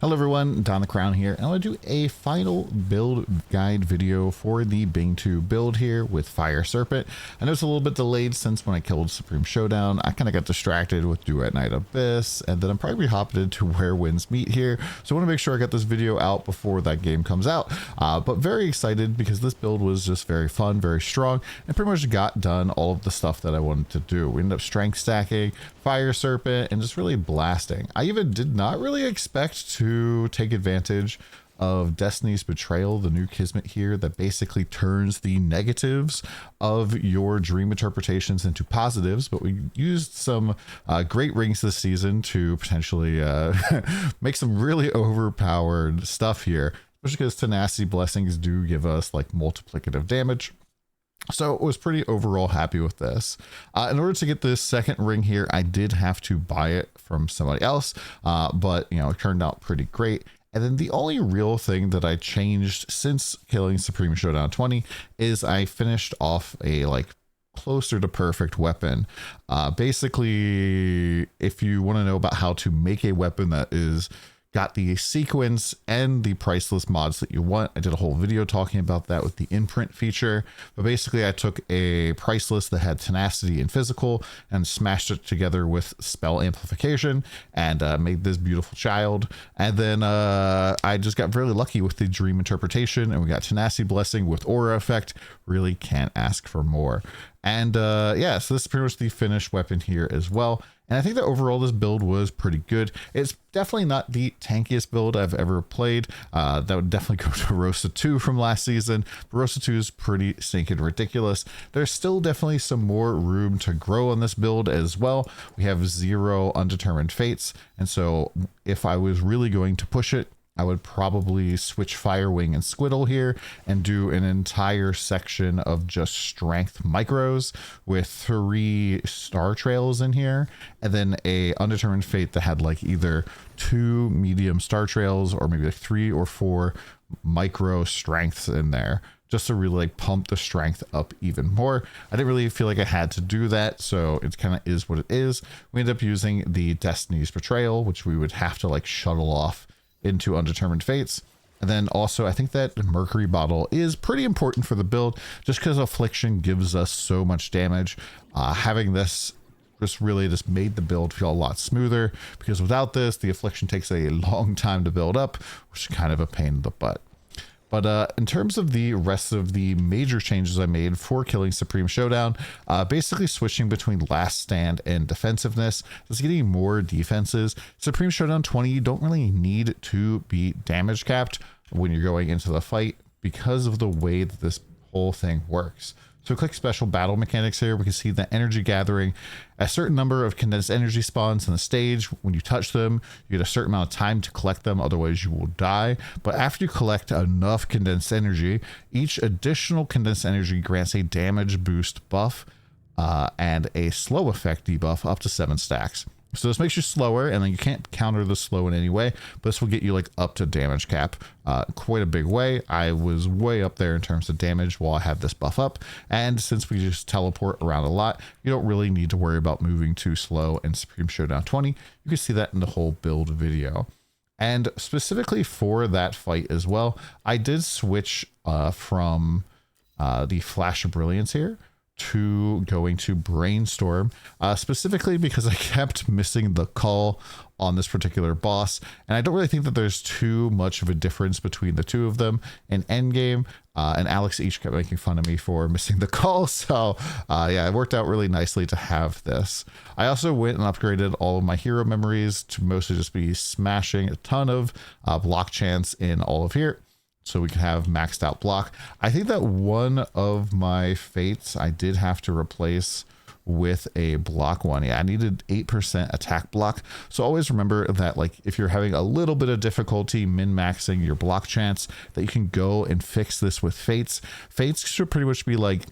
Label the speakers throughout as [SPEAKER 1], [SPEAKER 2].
[SPEAKER 1] Hello everyone, DonTheCrown here, and I want to do a final build guide video for the Bing 2 build here with Fire Serpent. I know it's a little bit delayed since when I killed Supreme Showdown. I kind of got distracted with Do at Night Abyss, and then I'm probably hopping into Where Winds Meet here. So I want to make sure I got this video out before that game comes out. But very excited because this build was just very fun, very strong, and pretty much got done all of the stuff that I wanted to do. We ended up strength stacking, Fire Serpent, and just really blasting. I even did not really expect to take advantage of Destiny's Betrayal, the new Kismet here that basically turns the negatives of your dream interpretations into positives. But we used some great rings this season to potentially make some really overpowered stuff here, especially because Tenacity Blessings do give us like multiplicative damage. So I was pretty overall happy with this. In order to get this second ring here, I did have to buy it from somebody else, but you know, it turned out pretty great. And then the only real thing that I changed since killing Supreme Showdown 20 is I finished off a like closer to perfect weapon. Basically, if you want to know about how to make a weapon that is got the sequence and the priceless mods that you want, I did a whole video talking about that with the imprint feature. But basically I took a priceless that had tenacity and physical and smashed it together with spell amplification and made this beautiful child. And then I just got really lucky with the dream interpretation, and we got tenacity blessing with aura effect. Really can't ask for more. And yeah, so this is pretty much the finished weapon here as well. And I think that overall this build was pretty good. It's definitely not the tankiest build I've ever played. That would definitely go to Rosa 2 from last season. But Rosa 2 is pretty stinking ridiculous. There's still definitely some more room to grow on this build as well. We have 0 undetermined fates. And so if I was really going to push it, I would probably switch Firewing and Squiddle here and do an entire section of just strength micros with 3 star trails in here, and then a undetermined fate that had like either 2 medium star trails or maybe like 3 or 4 micro strengths in there, just to really like pump the strength up even more. I didn't really feel like I had to do that, so it kind of is what it is. We ended up using the Destiny's Betrayal, which we would have to like shuttle off into undetermined fates. And then also I think that Mercury Bottle is pretty important for the build just because Affliction gives us so much damage. Having this just really just made the build feel a lot smoother, because without this the Affliction takes a long time to build up, which is kind of a pain in the butt. But in terms of the rest of the major changes I made for killing Supreme Showdown, basically switching between Last Stand and defensiveness, just getting more defenses. Supreme Showdown 20, you don't really need to be damage capped when you're going into the fight because of the way that this whole thing works. So click special battle mechanics here. We can see that energy gathering, a certain number of condensed energy spawns in the stage. When you touch them, you get a certain amount of time to collect them, otherwise you will die. But after you collect enough condensed energy, each additional condensed energy grants a damage boost buff and a slow effect debuff up to 7 stacks. So this makes you slower, and then you can't counter the slow in any way, but this will get you like up to damage cap quite a big way. I was way up there in terms of damage while I had this buff up, and since we just teleport around a lot, you don't really need to worry about moving too slow in Supreme Showdown 20. You can see that in the whole build video. And specifically for that fight as well, I did switch from the Flash of Brilliance here to going to Brainstorm, specifically because I kept missing the call on this particular boss, and I don't really think that there's too much of a difference between the two of them in endgame. And Alex each kept making fun of me for missing the call, so yeah, it worked out really nicely to have this. I also went and upgraded all of my hero memories to mostly just be smashing a ton of block chance in all of here, so we can have maxed out block. I think that one of my fates I did have to replace with a block one. Yeah, I needed 8% attack block. So always remember that like if you're having a little bit of difficulty min-maxing your block chance, that you can go and fix this with fates. Fates should pretty much be like,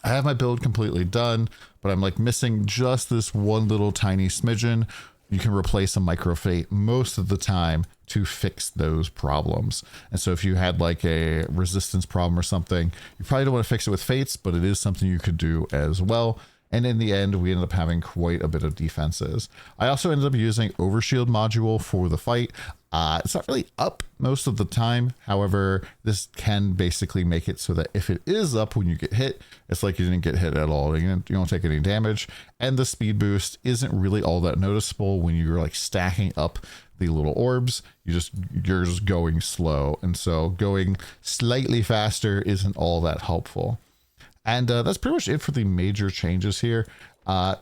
[SPEAKER 1] I have my build completely done, but I'm like missing just this one little tiny smidgen. You can replace a micro fate most of the time to fix those problems. And so if you had like a resistance problem or something, you probably don't want to fix it with fates, but it is something you could do as well. And in the end, we ended up having quite a bit of defenses. I also ended up using Overshield module for the fight. It's not really up most of the time. However, this can basically make it so that if it is up when you get hit, it's like you didn't get hit at all. You don't take any damage. And the speed boost isn't really all that noticeable when you're like stacking up the little orbs. You're just going slow. And so going slightly faster isn't all that helpful. And that's pretty much it for the major changes here.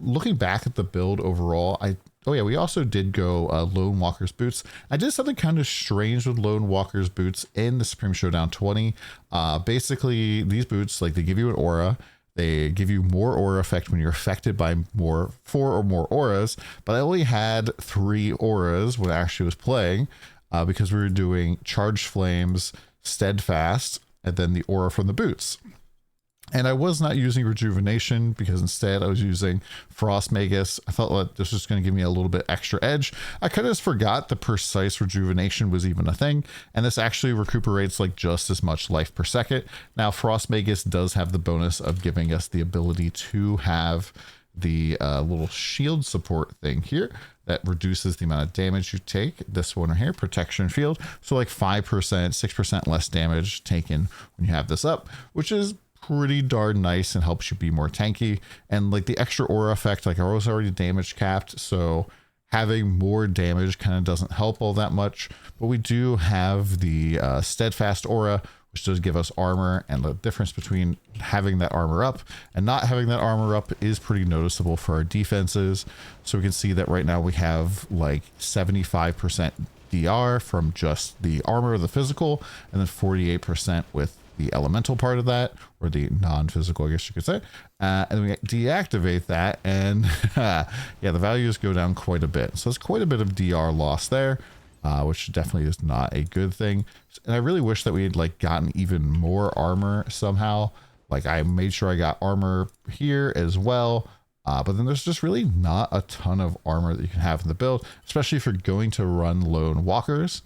[SPEAKER 1] Looking back at the build overall, we also did go Lone Walker's Boots. I did something kind of strange with Lone Walker's Boots in the Supreme Showdown 20. Basically, these boots, like, they give you an aura. They give you more aura effect when you're affected by 4 or more auras. But I only had 3 auras when I actually was playing because we were doing Charged Flames, Steadfast, and then the aura from the boots. And I was not using Rejuvenation because instead I was using Frost Magus. I thought that this was going to give me a little bit extra edge. I kind of just forgot the precise Rejuvenation was even a thing. And this actually recuperates like just as much life per second. Now, Frost Magus does have the bonus of giving us the ability to have the little shield support thing here that reduces the amount of damage you take. This one right here, Protection Field. So like 5%, 6% less damage taken when you have this up, which is pretty darn nice and helps you be more tanky. And like the extra aura effect, like I was already damage capped, so having more damage kind of doesn't help all that much. But we do have the Steadfast aura, which does give us armor, and the difference between having that armor up and not having that armor up is pretty noticeable for our defenses. So we can see that right now we have like 75% DR from just the armor of the physical, and then 48% with the elemental part of that, or the non-physical, I guess you could say. And we deactivate that, and yeah, the values go down quite a bit. So it's quite a bit of DR loss there, which definitely is not a good thing. And I really wish that we had like gotten even more armor somehow. Like I made sure I got armor here as well. But then there's just really not a ton of armor that you can have in the build, especially if you're going to run Lone Walkers,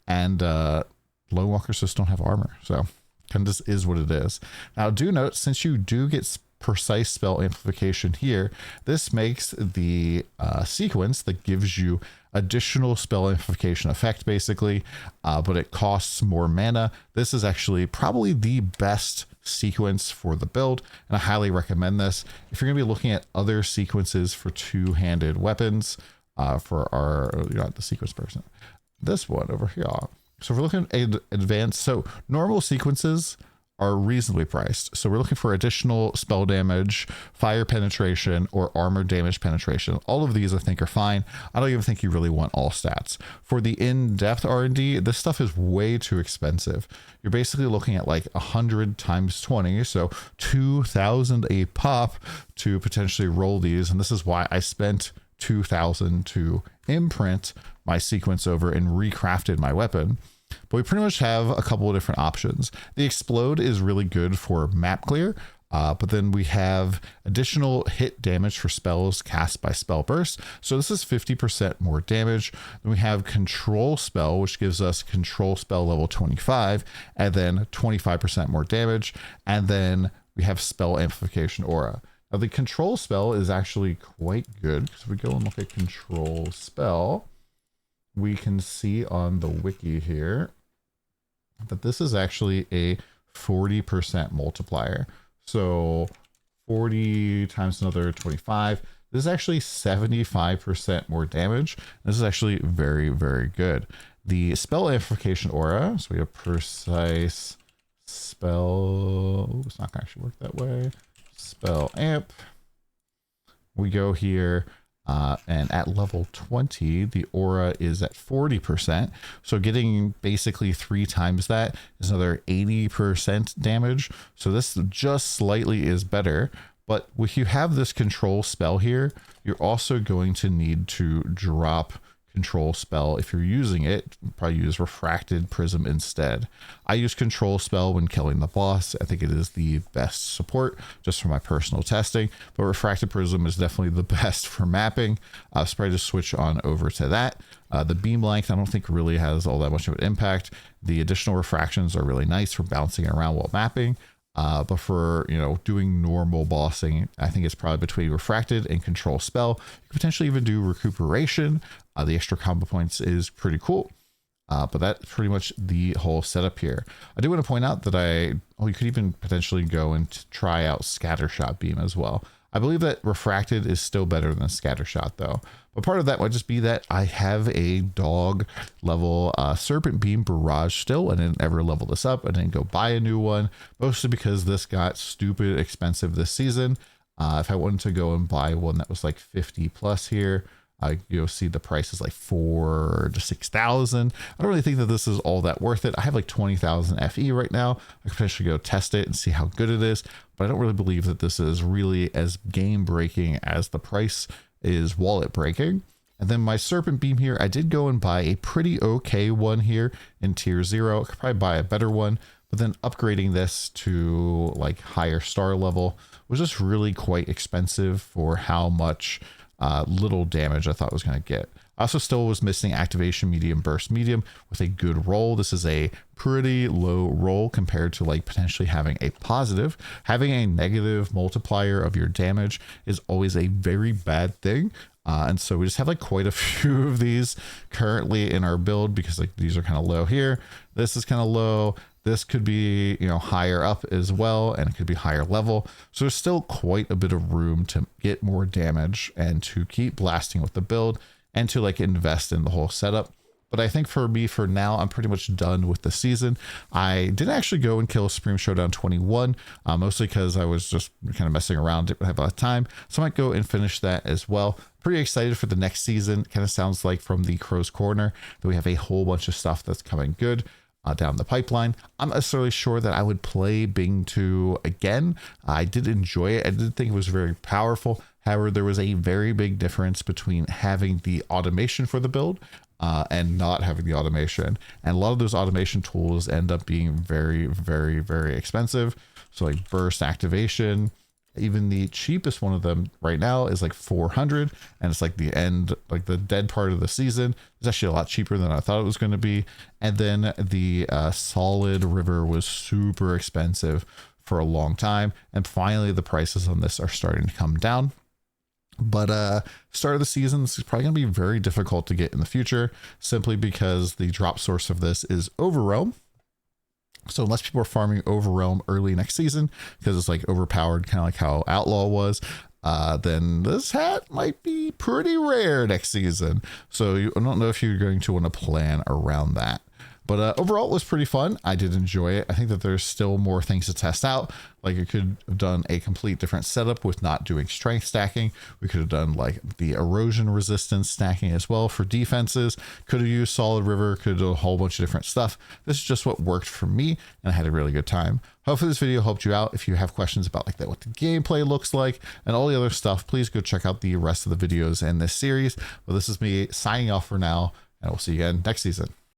[SPEAKER 1] and Lone Walkers just don't have armor. So kind of just is what it is. Now, do note, since you do get precise spell amplification here, this makes the sequence that gives you additional spell amplification effect, basically, but it costs more mana. This is actually probably the best sequence for the build, and I highly recommend this. If you're going to be looking at other sequences for two-handed weapons, for our, not the sequence person, this one over here. So if we're looking at advanced, so normal sequences are reasonably priced. So we're looking for additional spell damage, fire penetration, or armor damage penetration. All of these I think are fine. I don't even think you really want all stats. For the in-depth R&D, this stuff is way too expensive. You're basically looking at like 100 times 20, so 2,000 a pop to potentially roll these. And this is why I spent 2,000 to imprint my sequence over and recrafted my weapon. But we pretty much have a couple of different options. The Explode is really good for map clear, but then we have additional hit damage for spells cast by Spell Burst. So this is 50% more damage. Then we have Control Spell, which gives us Control Spell level 25, and then 25% more damage. And then we have Spell Amplification Aura. Now the Control Spell is actually quite good. So if we go and look at Control Spell, we can see on the wiki here that this is actually a 40% multiplier. So 40 times another 25. This is actually 75% more damage. This is actually very, very good. The spell amplification aura. So we have precise spell. It's not going to actually work that way. Spell amp. We go here. And at level 20, the aura is at 40%. So getting basically 3 times that is another 80% damage. So this just slightly is better. But if you have this control spell here, you're also going to need to drop control spell. If you're using it, probably use Refracted Prism instead. I use control spell when killing the boss. I think it is the best support just for my personal testing, but Refracted Prism is definitely the best for mapping. So probably just switch on over to that. The beam length, I don't think really has all that much of an impact. The additional refractions are really nice for bouncing around while mapping. But for, doing normal bossing, I think it's probably between Refracted and Control Spell. You could potentially even do Recuperation. The extra combo points is pretty cool. But that's pretty much the whole setup here. I do want to point out that you could even potentially go and try out Scattershot Beam as well. I believe that Refracted is still better than Scattershot though. But part of that might just be that I have a dog level Serpent Beam Barrage still. I didn't ever level this up. I didn't go buy a new one, mostly because this got stupid expensive this season. If I wanted to go and buy one that was like 50 plus here, you'll see the price is like 4,000 to 6,000. I don't really think that this is all that worth it. I have like 20,000 FE right now. I could potentially go test it and see how good it is, but I don't really believe that this is really as game breaking as the price is wallet breaking. And then my Serpent Beam here, I did go and buy a pretty okay one here in tier 0. I could probably buy a better one, but then upgrading this to like higher star level was just really quite expensive for how much little damage I thought I was going to get. I also still was missing Activation Medium, Burst Medium with a good roll. This is a pretty low roll compared to like potentially having a positive. Having a negative multiplier of your damage is always a very bad thing. And so we just have like quite a few of these currently in our build because like these are kind of low here. This is kind of low. This could be, higher up as well, and it could be higher level. So there's still quite a bit of room to get more damage and to keep blasting with the build and to like invest in the whole setup. But I think for me, for now, I'm pretty much done with the season. I did actually go and kill Supreme Showdown 21, mostly because I was just kind of messing around, didn't have a lot of time. So I might go and finish that as well. Pretty excited for the next season. Kind of sounds like from the Crow's Corner that we have a whole bunch of stuff that's coming good down the pipeline. I'm not necessarily sure that I would play Bing 2 again. I did enjoy it. I did think it was very powerful. However, there was a very big difference between having the automation for the build and not having the automation. And a lot of those automation tools end up being very, very, very expensive. So like burst activation, even the cheapest one of them right now is like 400, and it's like the end, like the dead part of the season. It's actually a lot cheaper than I thought it was going to be. And then the solid river was super expensive for a long time, and finally the prices on this are starting to come down. But start of the season, this is probably going to be very difficult to get in the future, simply because the drop source of this is Overrealm. So unless people are farming Overrealm early next season, because it's like overpowered, kind of like how Outlaw was, then this hat might be pretty rare next season. So I don't know if you're going to want to plan around that. But overall, it was pretty fun. I did enjoy it. I think that there's still more things to test out. Like, it could have done a complete different setup with not doing strength stacking. We could have done like the erosion resistance stacking as well for defenses. Could have used solid river. Could have done a whole bunch of different stuff. This is just what worked for me, and I had a really good time. Hopefully this video helped you out. If you have questions about like what the gameplay looks like and all the other stuff, please go check out the rest of the videos in this series. But this is me signing off for now, and we'll see you again next season.